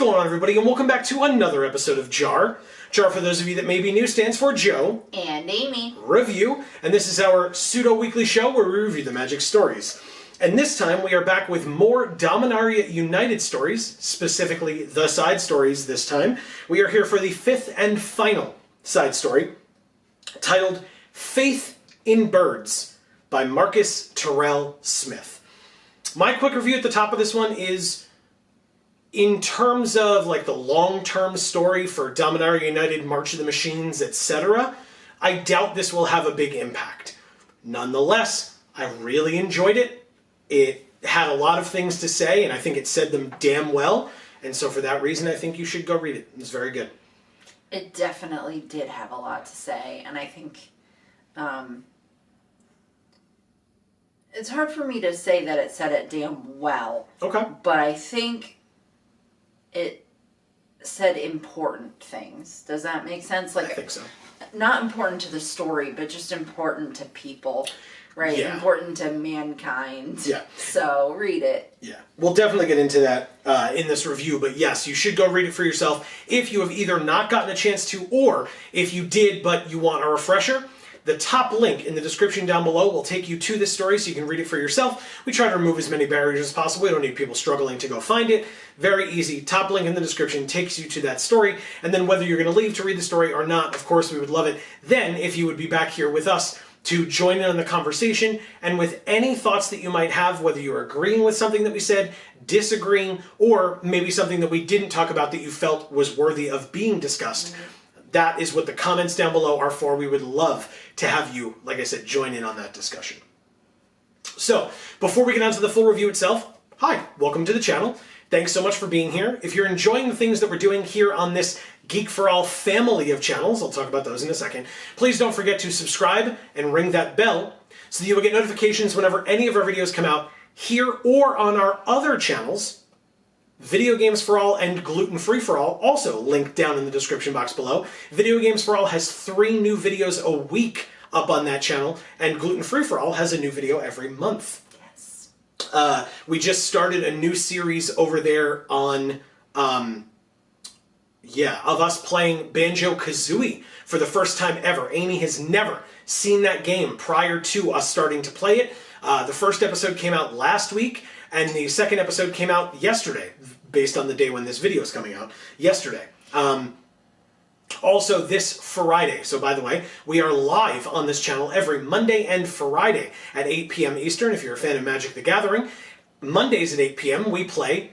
going on, everybody, and welcome back to another episode of JaAR. JaAR, for those of you that may be new, stands for Joe and Amy Review, and this is our pseudo-weekly show where we review the Magic stories. And this time we are back with more Dominaria United stories, specifically the side stories this time. We are here for the fifth and final side story, titled Faith in Birds by Marcus Terrell Smith. My quick review at the top of this one is, in terms of like the long-term story for Dominaria United, March of the Machines, etc., I doubt this will have a big impact. Nonetheless, I really enjoyed it. It had a lot of things to say, and I think it said them damn well. And so for that reason, I think you should go read it. It's very good. It definitely did have a lot to say, and I think it's hard for me to say that it said it damn well. Okay. But I think it said important things. Does that make sense? Like, I think so. Not important to the story, but just important to people, right? Yeah. Important to mankind. Yeah. So read it. Yeah. We'll definitely get into that in this review, but yes, you should go read it for yourself if you have either not gotten a chance to, or if you did but you want a refresher. The top link in the description down below will take you to this story so you can read it for yourself. We try to remove as many barriers as possible. We don't need people struggling to go find it. Very easy. Top link in the description takes you to that story. And then whether you're going to leave to read the story or not, of course, we would love it. Then, if you would be back here with us to join in on the conversation, and with any thoughts that you might have, whether you're agreeing with something that we said, disagreeing, or maybe something that we didn't talk about that you felt was worthy of being discussed. That is what the comments down below are for. We would love to have you, like I said, join in on that discussion. So, before we get on to the full review itself, hi, welcome to the channel. Thanks so much for being here. If you're enjoying the things that we're doing here on this Geek for All family of channels, I'll talk about those in a second, please don't forget to subscribe and ring that bell so that you will get notifications whenever any of our videos come out here or on our other channels, Video Games for All and Gluten Free for All, also linked down in the description box below. Video Games for All has 3 new videos a week up on that channel, and Gluten Free for All has a new video every month. Yes. We just started a new series over there on, of us playing Banjo-Kazooie for the first time ever. Amy has never seen that game prior to us starting to play it. The first episode came out last week, and the second episode came out yesterday, based on the day when this video is coming out, yesterday. Also this Friday, so by the way, we are live on this channel every Monday and Friday at 8 p.m. Eastern, if you're a fan of Magic the Gathering. Mondays at 8 p.m. we play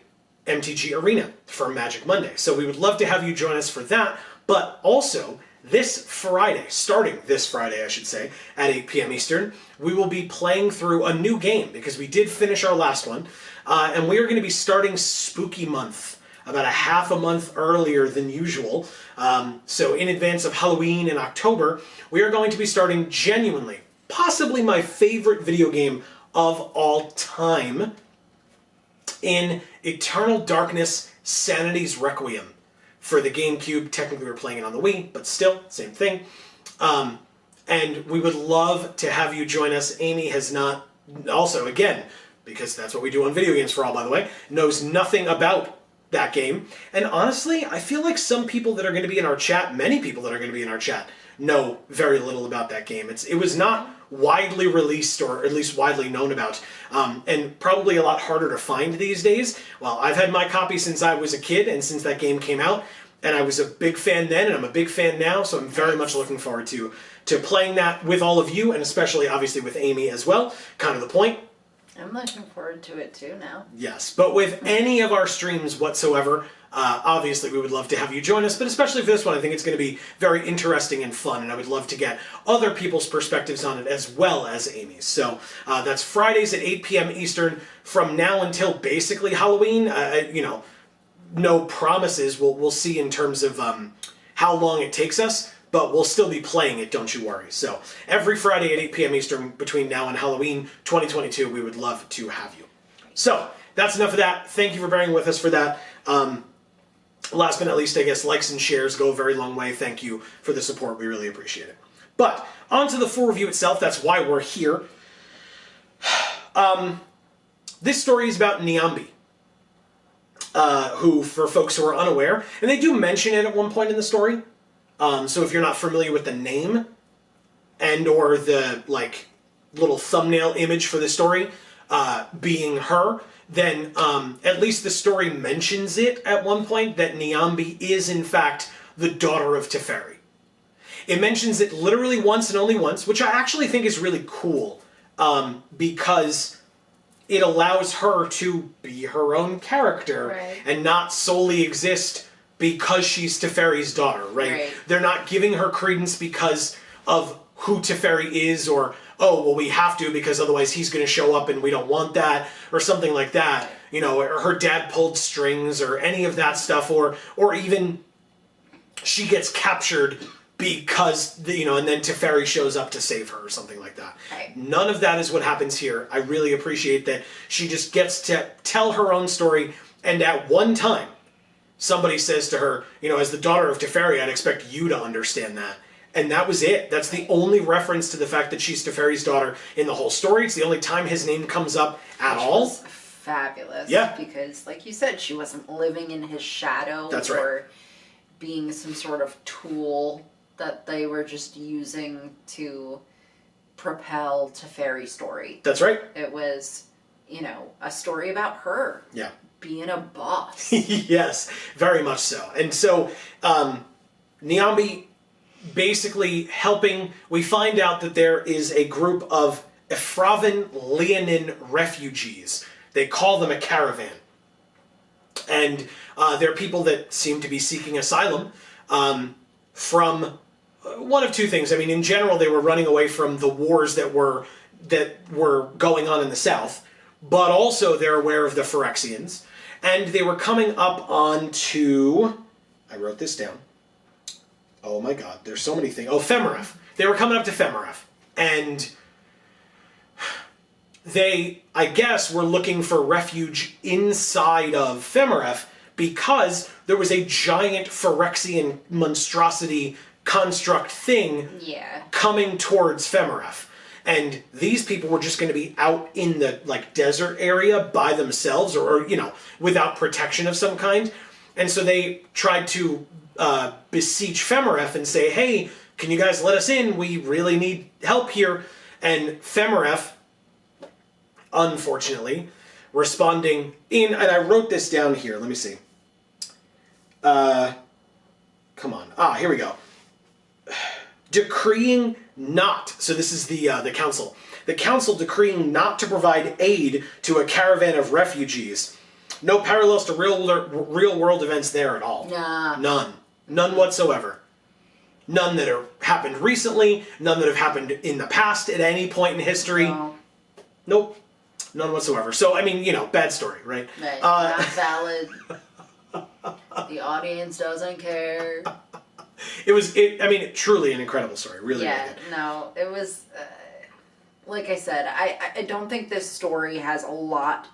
MTG Arena for Magic Monday. So we would love to have you join us for that, but also this Friday, starting this Friday, I should say, at 8 p.m. Eastern, we will be playing through a new game because we did finish our last one, and we are going to be starting Spooky Month about a half a month earlier than usual. So in advance of Halloween in October, we are going to be starting genuinely, possibly my favorite video game of all time, in Eternal Darkness Sanity's Requiem. For the GameCube, technically we're playing it on the Wii, but still, same thing. And we would love to have you join us. Amy has not, also, again, because that's what we do on Video Games for All, by the way, knows nothing about that game. And honestly, I feel like some people that are going to be in our chat, many people that are going to be in our chat, know very little about that game. It was not widely released, or at least widely known about, and probably a lot harder to find these days. Well, I've had my copy since I was a kid and since that game came out, and I was a big fan then, and I'm a big fan now, so I'm very much looking forward to playing that with all of you, and especially, obviously, with Amy as well. Kind of the point. I'm looking forward to it too now. Yes, but with any of our streams whatsoever, obviously we would love to have you join us, but especially for this one, I think it's going to be very interesting and fun, and I would love to get other people's perspectives on it as well as Amy's. So that's Fridays at 8 p.m. Eastern from now until basically Halloween. No promises. We'll see in terms of how long it takes us, but we'll still be playing it, don't you worry. So every Friday at 8 p.m. Eastern between now and Halloween 2022, we would love to have you. So that's enough of that. Thank you for bearing with us for that. Last but not least, I guess likes and shares go a very long way. Thank you for the support. We really appreciate it. But on to the full review itself. That's why we're here. This story is about Niambi. who, for folks who are unaware, and they do mention it at one point in the story, so if you're not familiar with the name and or the, like, little thumbnail image for the story being her, then at least the story mentions it at one point, that Niambi is, in fact, the daughter of Teferi. It mentions it literally once and only once, which I actually think is really cool, because it allows her to be her own character and not solely exist because she's Teferi's daughter, right? They're not giving her credence because of who Teferi is, or, oh, well, we have to because otherwise he's going to show up and we don't want that, or something like that. You know, or her dad pulled strings, or any of that stuff, or even she gets captured because, and then Teferi shows up to save her, or something like that. None of that is what happens here. I really appreciate that she just gets to tell her own story, and at one time, somebody says to her, as the daughter of Teferi, I'd expect you to understand that. And that was it. That's the only reference to the fact that she's Teferi's daughter in the whole story. It's the only time his name comes up at all. Was fabulous. Yeah. Because, like you said, she wasn't living in his shadow. That's right. Or being some sort of tool that they were just using to propel Teferi's story. That's right. It was, a story about her. Yeah. Being a boss. Yes, very much so. And so, Niambi basically helping, we find out that there is a group of Ephravan Leonin refugees. They call them a caravan. And they're people that seem to be seeking asylum from one of two things. I mean, in general, they were running away from the wars that were going on in the south, but also they're aware of the Phyrexians. And they were coming up onto, I wrote this down. Oh my god, there's so many things. Oh, Femeref. They were coming up to Femeref. And they, I guess, were looking for refuge inside of Femeref because there was a giant Phyrexian monstrosity construct thing coming towards Femeref. And these people were just going to be out in the, desert area by themselves or, without protection of some kind. And so they tried to beseech Femeref and say, hey, can you guys let us in? We really need help here. And Femeref, unfortunately, responding in, and I wrote this down here, let me see. Come on. Here we go. Decreeing not, so this is the council. The council decreeing not to provide aid to a caravan of refugees. No parallels to real world events there at all. Nah. None whatsoever. None that have happened recently, none that have happened in the past at any point in history. No. Nope. None whatsoever. So, I mean, bad story, right? Right. Not valid. The audience doesn't care. It was truly an incredible story. Really, really good. No, it was, like I said, I don't think this story has a lot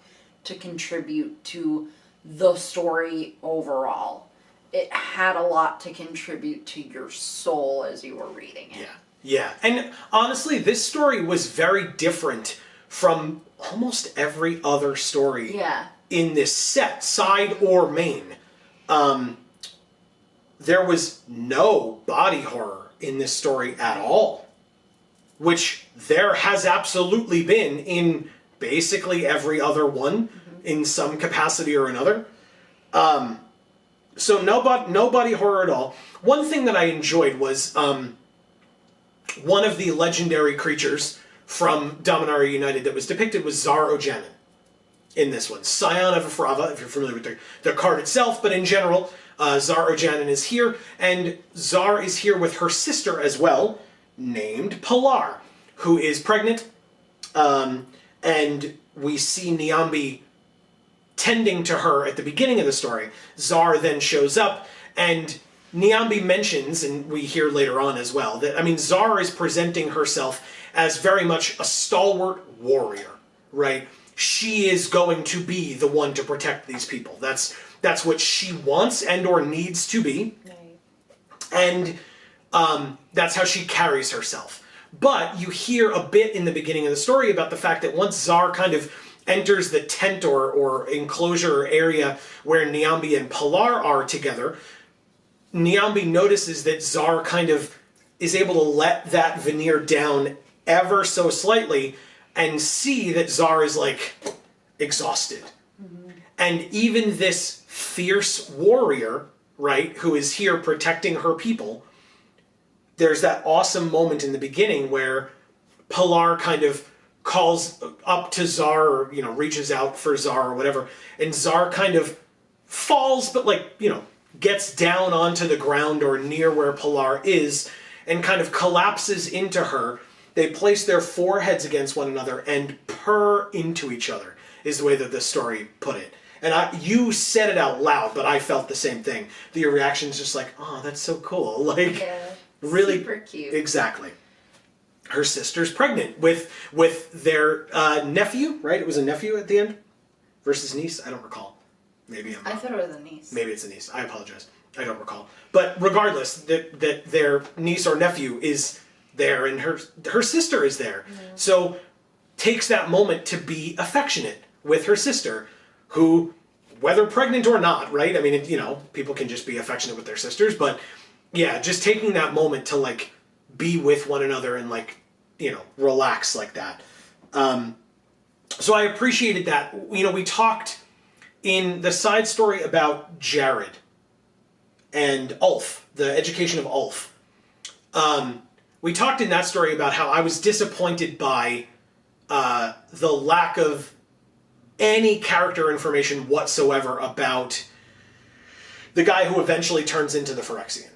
to contribute to the story overall. It had a lot to contribute to your soul as you were reading it. Yeah. And honestly, this story was very different from almost every other story in this set, side or main. There was no body horror in this story at all, which there has absolutely been in basically every other one in some capacity or another. So no body horror at all. One thing that I enjoyed was one of the legendary creatures from Dominaria United that was depicted was JaAR Ojanen in this one. Scion of Ephravan, if you're familiar with the card itself, but in general, JaAR Ojanen is here, and JaAR is here with her sister as well, named Pilar, who is pregnant, and we see Niambi tending to her at the beginning of the story. JaAR then shows up, and Niambi mentions, and we hear later on as well, that, JaAR is presenting herself as very much a stalwart warrior, right? She is going to be the one to protect these people. That's what she wants and or needs to be. And that's how she carries herself. But you hear a bit in the beginning of the story about the fact that once JaAR kind of enters the tent or enclosure area where Niambi and Pilar are together, Niambi notices that JaAR kind of is able to let that veneer down ever so slightly and see that JaAR is like exhausted. And even this fierce warrior, right, who is here protecting her people, there's that awesome moment in the beginning where Pilar kind of calls up to JaAR, or, you know, reaches out for JaAR or whatever, and JaAR kind of falls, but like, you know, gets down onto the ground or near where Pilar is and kind of collapses into her. They place their foreheads against one another and purr into each other, is the way that the story put it. And you said it out loud, but I felt the same thing. Your reaction's just like, oh, that's so cool. Like, Yeah, really super cute. Exactly. Her sister's pregnant with their nephew, right? It was a nephew at the end versus niece. I don't recall. Maybe I'm I wrong. thought it was a niece. Maybe it's a niece. I apologize. I don't recall. But regardless, that their niece or nephew is there and her sister is there. So takes that moment to be affectionate with her sister, who, whether pregnant or not, right? I mean, you know, people can just be affectionate with their sisters, but yeah, just taking that moment to like be with one another and like, you know, relax like that. So I appreciated that. You know, we talked in the side story about Jared and Ulf, the education of Ulf. We talked in that story about how I was disappointed by the lack of any character information whatsoever about the guy who eventually turns into the Phyrexian,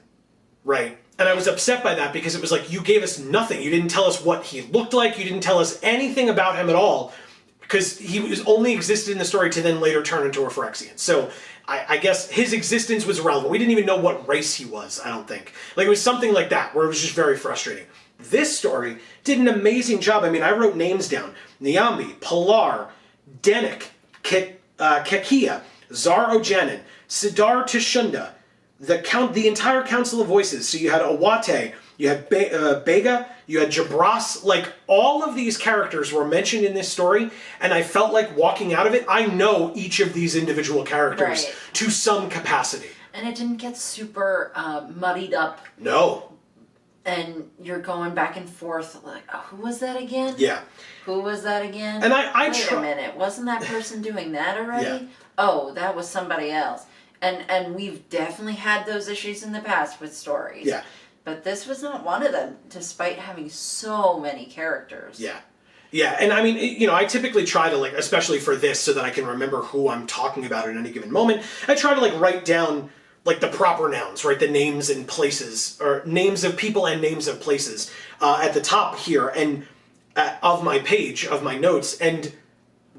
right? And I was upset by that because it was like, you gave us nothing. You didn't tell us what he looked like. You didn't tell us anything about him at all, because he was only existed in the story to then later turn into a Phyrexian. So I guess his existence was irrelevant. We didn't even know what race he was, I don't think. Like, it was something like that, where it was just very frustrating. This story did an amazing job. I mean, I wrote names down. Niambi, Pilar, Denik, Kekia, Zar Ojanin, Sidar Tishunda, the entire Council of Voices. So you had Awate, you had Bega, you had Jabras. Like, all of these characters were mentioned in this story, and I felt like walking out of it, I know each of these individual characters to some capacity. And it didn't get super muddied up. No. And you're going back and forth like, oh, who was that again? Yeah. Who was that again? And Wait a minute, wasn't that person doing that already? Yeah. Oh, that was somebody else. And we've definitely had those issues in the past with stories. Yeah. But this was not one of them, despite having so many characters. Yeah. Yeah, and I mean, you know, I typically try to, like, especially for this, so that I can remember who I'm talking about at any given moment, I try to, like, write down, like, the proper nouns, right? The names and places, or names of people and names of places at the top here, and of my page, of my notes, and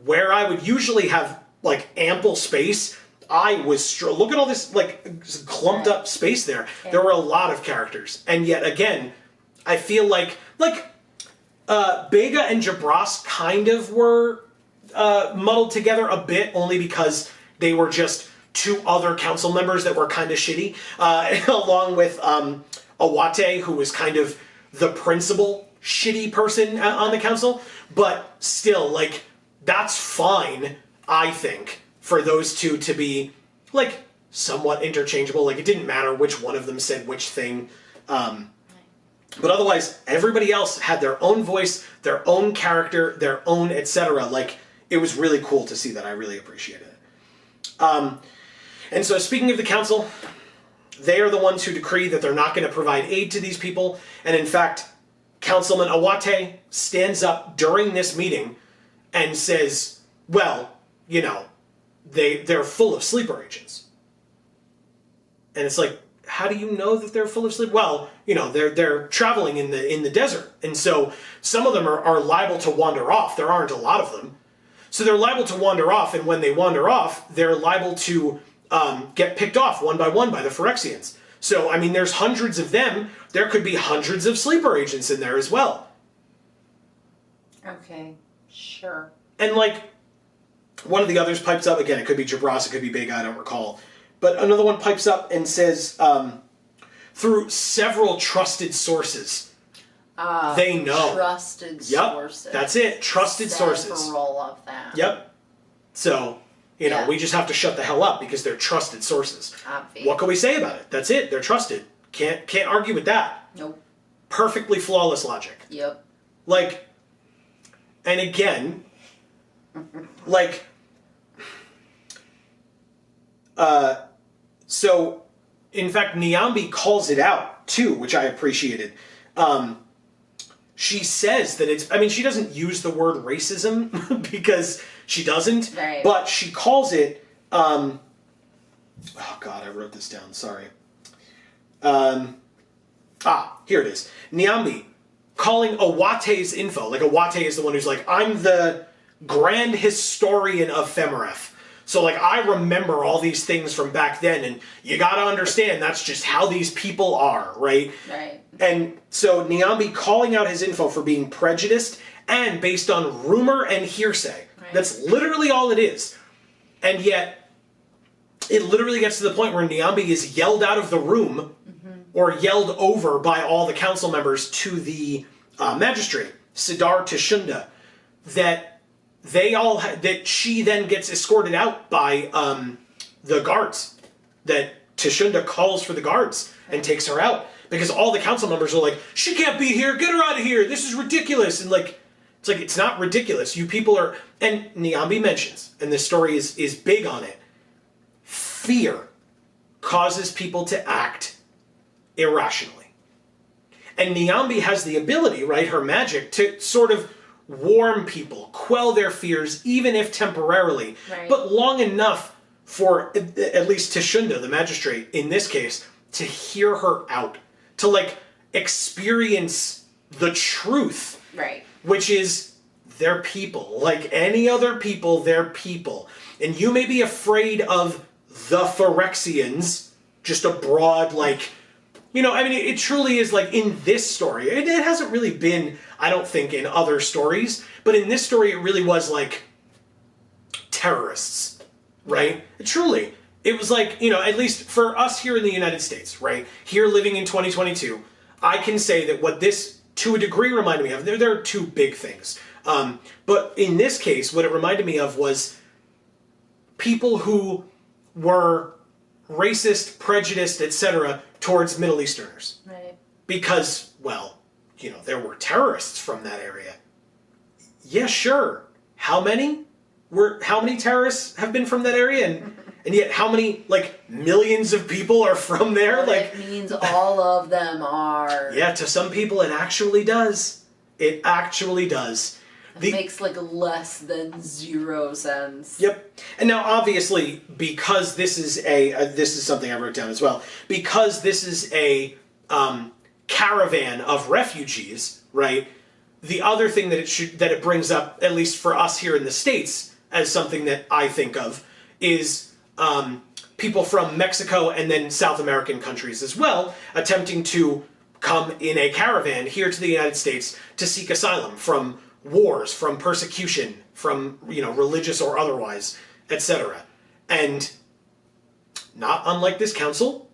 where I would usually have, like, ample space, I was look at all this, like, clumped up space there. Yeah. There were a lot of characters, and yet again, I feel like Bega and Jabras kind of were muddled together a bit, only because they were just two other council members that were kind of shitty, along with Awate, who was kind of the principal shitty person on the council. But still, like, that's fine, I think, for those two to be, like, somewhat interchangeable. Like, it didn't matter which one of them said which thing. But otherwise, everybody else had their own voice, their own character, their own etc. Like, it was really cool to see that. I really appreciated it. And so, speaking of the council, they are the ones who decree that they're not going to provide aid to these people. And in fact, Councilman Awate stands up during this meeting and says, well, you know, they're full of sleeper agents. And it's like, how do you know that they're full of sleep? Well, you know, they're traveling in the desert, and so some of them are liable to wander off. There aren't a lot of them, so they're liable to wander off. And when they wander off, they're liable to get picked off one by the Phyrexians. So I mean, there's hundreds of them. There could be hundreds of sleeper agents in there as well. Okay, sure. And like, one of the others pipes up again. It could be Jabras, it could be Bega, I don't recall. But another one pipes up and says, through several trusted sources. They know. Trusted Yep, sources. that's it. Trusted sources. Several of them. Yep. So, we just have to shut the hell up because they're trusted sources. Obvious. What can we say about it? That's it. They're trusted. Can't argue with that. Nope. Perfectly flawless logic. Yep. Like, and again, like, so, in fact, Niambi calls it out, too, which I appreciated. She says that it's, I mean, she doesn't use the word racism because she doesn't, right. But she calls it, oh God, I wrote this down, sorry. Here it is. Niambi calling Awate's info, like Awate is the one who's like, I'm the grand historian of Femeref. So, like, I remember all these things from back then, and you gotta understand that's just how these people are, right? Right. And so Niambi calling out his info for being prejudiced and based on rumor and hearsay. Right. That's literally all it is. And yet, it literally gets to the point where Niambi is yelled out of the room or yelled over by all the council members to the magistrate, Sidar Tashunda, that that she then gets escorted out by the guards. That Tashunda calls for the guards and takes her out. Because all the council members are like, she can't be here, get her out of here, this is ridiculous. And it's not ridiculous. You people are, and Niambi mentions, and this story is big on it, fear causes people to act irrationally. And Niambi has the ability, right, her magic, to sort of warm people, quell their fears, even if temporarily, right. But long enough for at least Tashunda, the magistrate, in this case, to hear her out, to like experience the truth, right? Which is they're people, like any other people. They're people, and you may be afraid of the Phyrexians, just a broad like. I mean, it truly is like in this story. It hasn't really been, I don't think, in other stories. But in this story, it really was like terrorists, right? Truly. It was like, at least for us here in the United States, right? Here living in 2022, I can say that what this, to a degree, reminded me of, there are two big things. But in this case, what it reminded me of was people who were racist, prejudiced, etc., towards Middle Easterners. Right. Because, well, there were terrorists from that area. Yeah, sure. How many terrorists have been from that area? And yet how many, like, millions of people are from there? Well, like, it means all of them are. Yeah, to some people it actually does. It actually does. It makes like less than 0 sense. Yep. And now, obviously, because this is this is something I wrote down as well. Because this is a caravan of refugees, right? The other thing that it brings up, at least for us here in the States, as something that I think of, is people from Mexico and then South American countries as well, attempting to come in a caravan here to the United States to seek asylum from wars, from persecution, from, religious or otherwise, etc. And not unlike this council,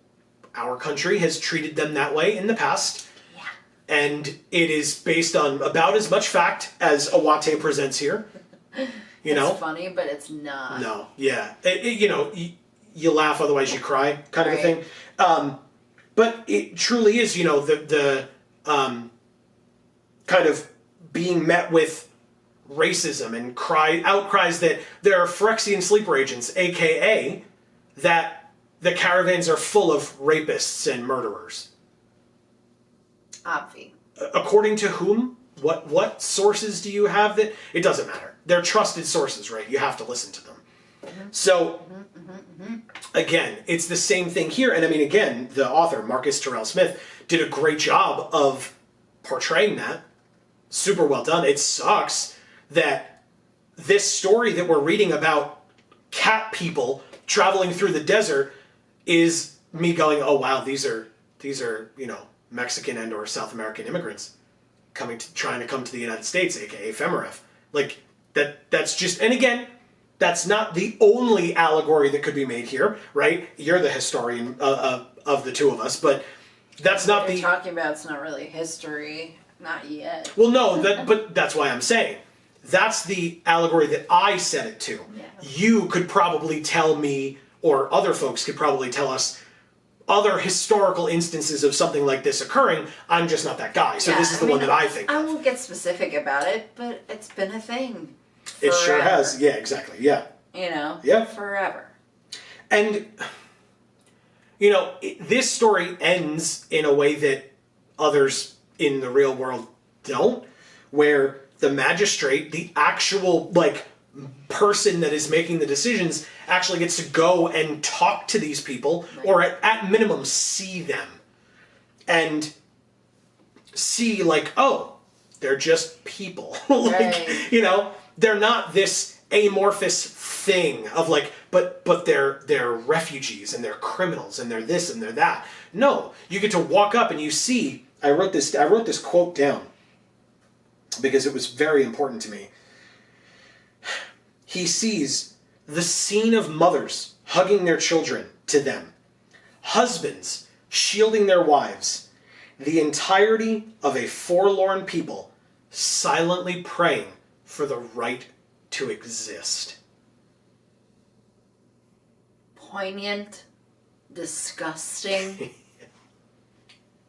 our country has treated them that way in the past. Yeah. And it is based on about as much fact as Awate presents here. It's funny, but it's not. No, yeah. You laugh, otherwise you cry, kind of a thing. But it truly is, the kind of being met with racism and outcries that there are Phyrexian sleeper agents, aka that the caravans are full of rapists and murderers. Obvi. According to whom? What sources do you have that? It doesn't matter. They're trusted sources, right? You have to listen to them. So, again, it's the same thing here. And I mean, again, the author, Marcus Terrell Smith, did a great job of portraying that. Super well done. It sucks that this story that we're reading about cat people traveling through the desert is me going, oh wow, these are Mexican and or South American immigrants trying to come to the United States, aka Femeref. Like that's just, and again, that's not the only allegory that could be made here, right? You're the historian of the two of us, but that's not what you're talking about. It's not really history. Not yet. Well, no, but that's why I'm saying. That's the allegory that I set it to. Yeah. You could probably tell me, or other folks could probably tell us, other historical instances of something like this occurring. I'm just not that guy. So this is the one that I think I of. won't get specific about it, but it's been a thing. It sure forever. has. Yeah, exactly. Yeah. You know? Yeah. Forever. And, this story ends in a way that others in the real world don't, where the magistrate, the actual, person that is making the decisions, actually gets to go and talk to these people, right. Or at minimum see them. And see, oh, they're just people. Right. They're not this amorphous thing of but they're refugees and they're criminals and they're this and they're that. No, you get to walk up and you see. I wrote this quote down because it was very important to me. He sees the scene of mothers hugging their children to them, husbands shielding their wives, the entirety of a forlorn people silently praying for the right to exist. Poignant, disgusting,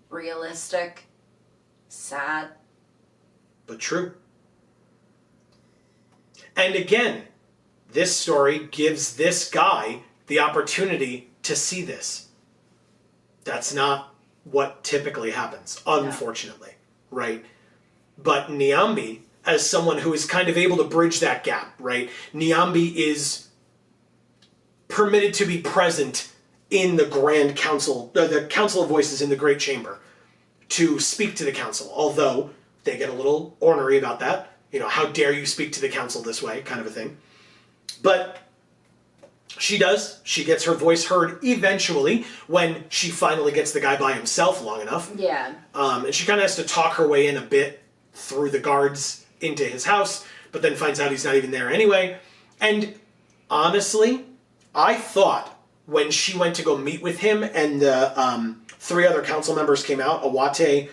realistic, sad. But true. And again, this story gives this guy the opportunity to see this. That's not what typically happens, unfortunately, right? But Niambi, as someone who is kind of able to bridge that gap, right? Niambi is permitted to be present in the Grand Council, the Council of Voices in the Great Chamber, to speak to the council, although they get a little ornery about that. How dare you speak to the council this way, kind of a thing. But she does. She gets her voice heard eventually when she finally gets the guy by himself long enough. Yeah. And she kind of has to talk her way in a bit through the guards into his house, but then finds out he's not even there anyway. And honestly, I thought when she went to go meet with him and the 3 other council members came out, Awate,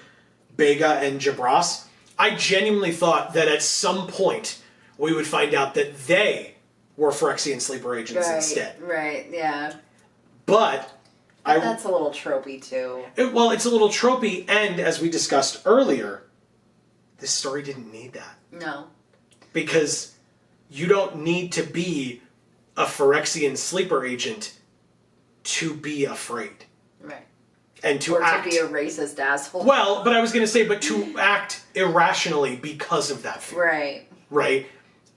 Bega, and Jabras, I genuinely thought that at some point we would find out that they were Phyrexian sleeper agents instead. Right, yeah. But that's a little tropey too. It's a little tropey, and as we discussed earlier, this story didn't need that. No. Because you don't need to be a Phyrexian sleeper agent to be afraid. Right. And to to be a racist asshole. Well, but I was going to say, but to act irrationally because of that fear. Right. Right?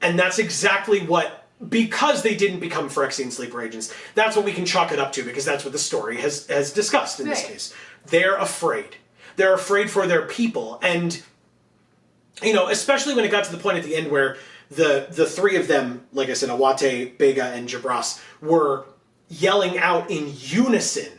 And that's exactly what, because they didn't become Phyrexian sleeper agents, that's what we can chalk it up to, because that's what the story has discussed in this case. They're afraid. They're afraid for their people. And, especially when it got to the point at the end where the 3 of them, like I said, Awate, Bega, and Jabras, were yelling out in unison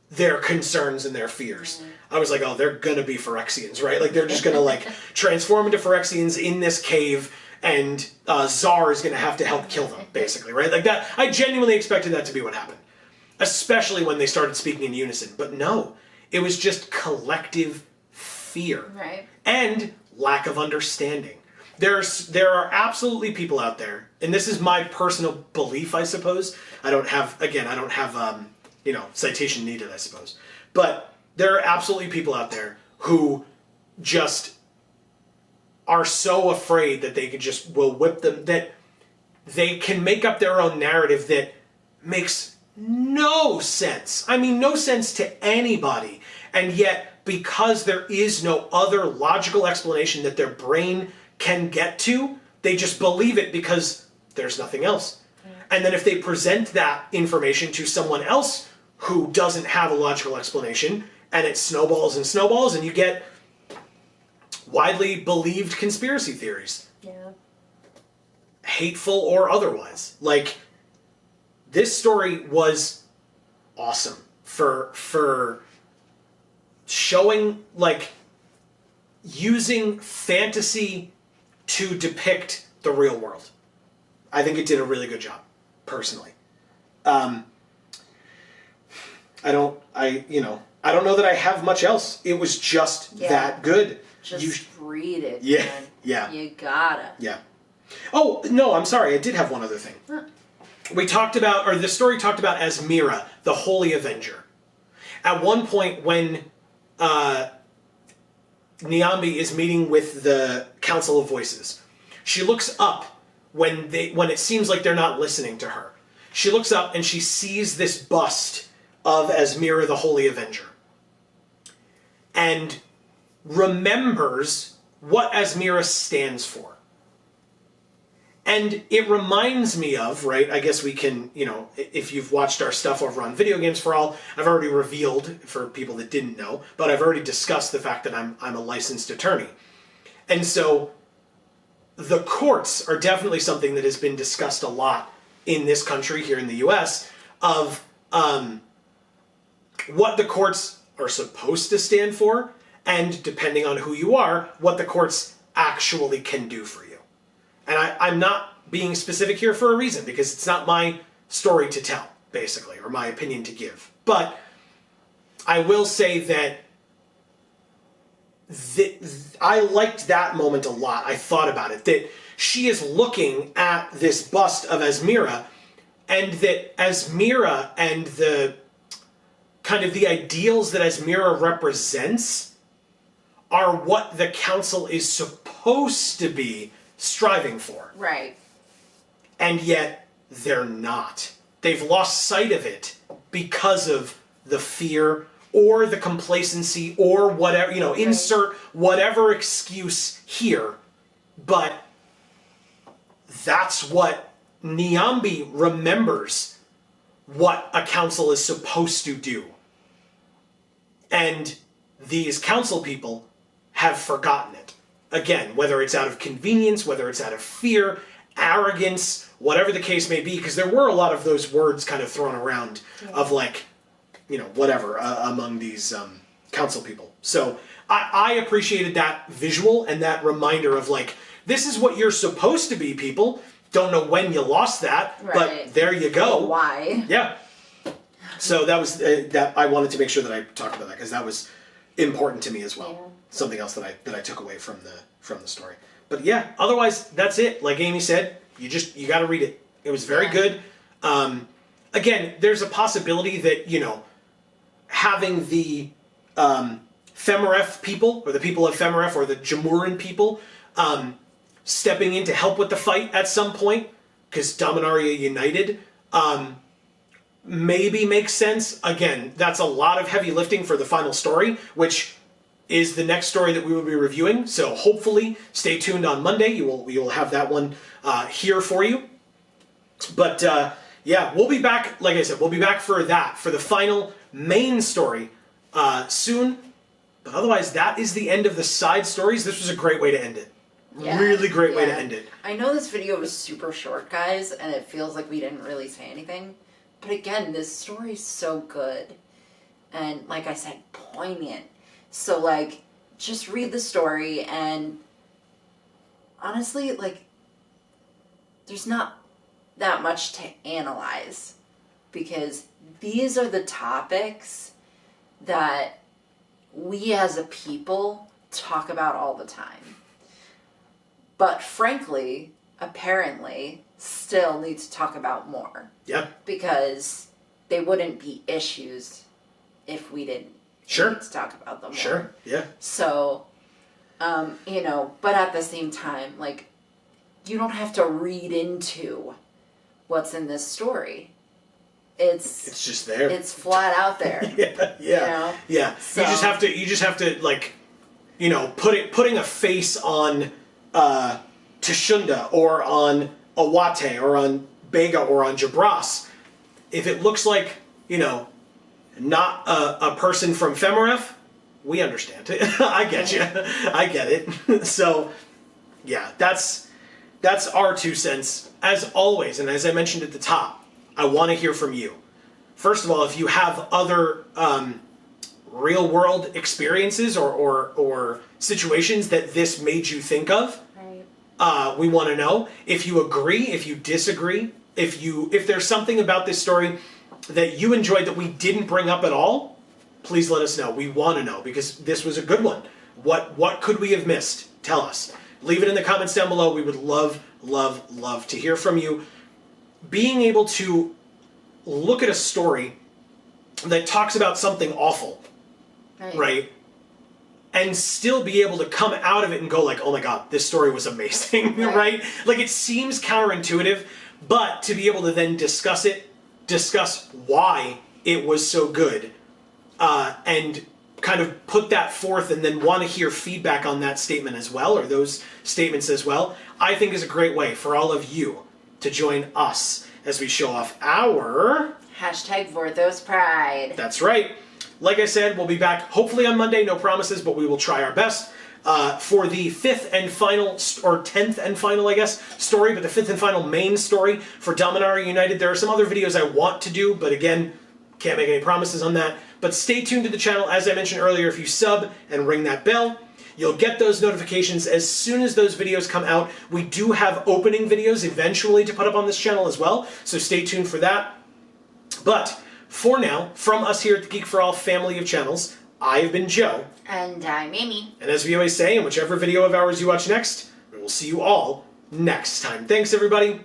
their concerns and their fears. I was like, oh, they're gonna be Phyrexians, right? They're just gonna transform into Phyrexians in this cave, and JaAR is gonna have to help kill them, basically, right? That. I genuinely expected that to be what happened, especially when they started speaking in unison. But no, it was just collective fear, right? And lack of understanding. There are absolutely people out there, and this is my personal belief, I suppose. I don't have citation needed, I suppose. But there are absolutely people out there who just are so afraid that they will whip them, that they can make up their own narrative that makes no sense. I mean, no sense to anybody. And yet, because there is no other logical explanation that their brain can get to, they just believe it because there's nothing else. And then if they present that information to someone else who doesn't have a logical explanation, and it snowballs and snowballs, and you get widely believed conspiracy theories. Yeah. Hateful or otherwise. This story was awesome for showing, using fantasy to depict the real world. I think it did a really good job, personally. I don't know that I have much else. It was just that good. Just read it, Yeah, man. yeah. You gotta. Yeah. Oh, no, I'm sorry. I did have one other thing. Huh. We talked about, or the story talked about Asmira, the Holy Avenger. At one point when Niambi is meeting with the Council of Voices, she looks up when it seems like they're not listening to her. She looks up and she sees this bust of Asmira, the Holy Avenger. And remembers what Asmira stands for. And it reminds me of, right, I guess we can, if you've watched our stuff over on Video Games for All, I've already revealed, for people that didn't know, but I've already discussed the fact that I'm a licensed attorney. And so the courts are definitely something that has been discussed a lot in this country, here in the US, of what the courts are supposed to stand for, and depending on who you are, what the courts actually can do for you. And I'm not being specific here for a reason, because it's not my story to tell, basically, or my opinion to give. But I will say that I liked that moment a lot. I thought about it, that she is looking at this bust of Asmira, and that Asmira and the kind of the ideals that Asmira represents are what the council is supposed to be striving for. Right. And yet, they're not. They've lost sight of it because of the fear or the complacency or whatever, right. Insert whatever excuse here. But that's what Niambi remembers what a council is supposed to do. And these council people have forgotten it. Again, whether it's out of convenience, whether it's out of fear, arrogance, whatever the case may be, because there were a lot of those words kind of thrown around of whatever, among these council people. So I appreciated that visual and that reminder of this is what you're supposed to be, people. Don't know when you lost that, right. But there you go. Why? Yeah. So that was that. I wanted to make sure that I talked about that because that was important to me as well. Yeah. Something else that I took away from the story. But yeah, otherwise that's it. Like Amy said, you got to read it. It was very good. Again, there's a possibility that having the Femeref people or the people of Femeref or the Jamuran people stepping in to help with the fight at some point, because Dominaria United maybe makes sense. Again, that's a lot of heavy lifting for the final story, which is the next story that we will be reviewing. So hopefully stay tuned on Monday. You will have that one here for you. But yeah, we'll be back. Like I said, we'll be back for the final main story soon. But otherwise, that is the end of the side stories. This was a great way to end it. Yeah, really great way to end it. I know this video was super short, guys, and it feels like we didn't really say anything. But again, this story is so good. And like I said, poignant. So just read the story, and honestly, there's not that much to analyze, because these are the topics that we as a people talk about all the time. But frankly, apparently, still need to talk about more. Yeah. Because they wouldn't be issues if we didn't need to talk about them more. Sure, yeah. So, but at the same time, you don't have to read into what's in this story. It's just there. It's flat out there. Yeah. Yeah. So, you just have to putting a face on Tashunda or on Awate or on Bega or on Jabras. If it looks like, not a person from Femeref, we understand it. I get you. I get it. So, yeah, that's our 2 cents. As always, and as I mentioned at the top, I want to hear from you. First of all, if you have other real-world experiences or situations that this made you think of, right. We want to know. If you agree, if you disagree, if there's something about this story that you enjoyed that we didn't bring up at all, please let us know. We want to know, because this was a good one. What could we have missed? Tell us. Leave it in the comments down below. We would love, love, love to hear from you. Being able to look at a story that talks about something awful, right? And still be able to come out of it and go like, oh my god, this story was amazing, right? Like, it seems counterintuitive, but to be able to then discuss why it was so good, and kind of put that forth and then want to hear feedback on that statement as well, or those statements as well, I think is a great way for all of you to join us as we show off our... Hashtag Vorthos Pride. That's right. Like I said, we'll be back hopefully on Monday, no promises, but we will try our best for the 5th and final, or 10th and final, I guess, story, but the 5th and final main story for Dominaria United. There are some other videos I want to do, but again, can't make any promises on that. But stay tuned to the channel. As I mentioned earlier, if you sub and ring that bell, you'll get those notifications as soon as those videos come out. We do have opening videos eventually to put up on this channel as well, so stay tuned for that. But for now, from us here at the Geek for All family of channels, I've been Joe. And I'm Amy. And as we always say, in whichever video of ours you watch next, we will see you all next time. Thanks, everybody.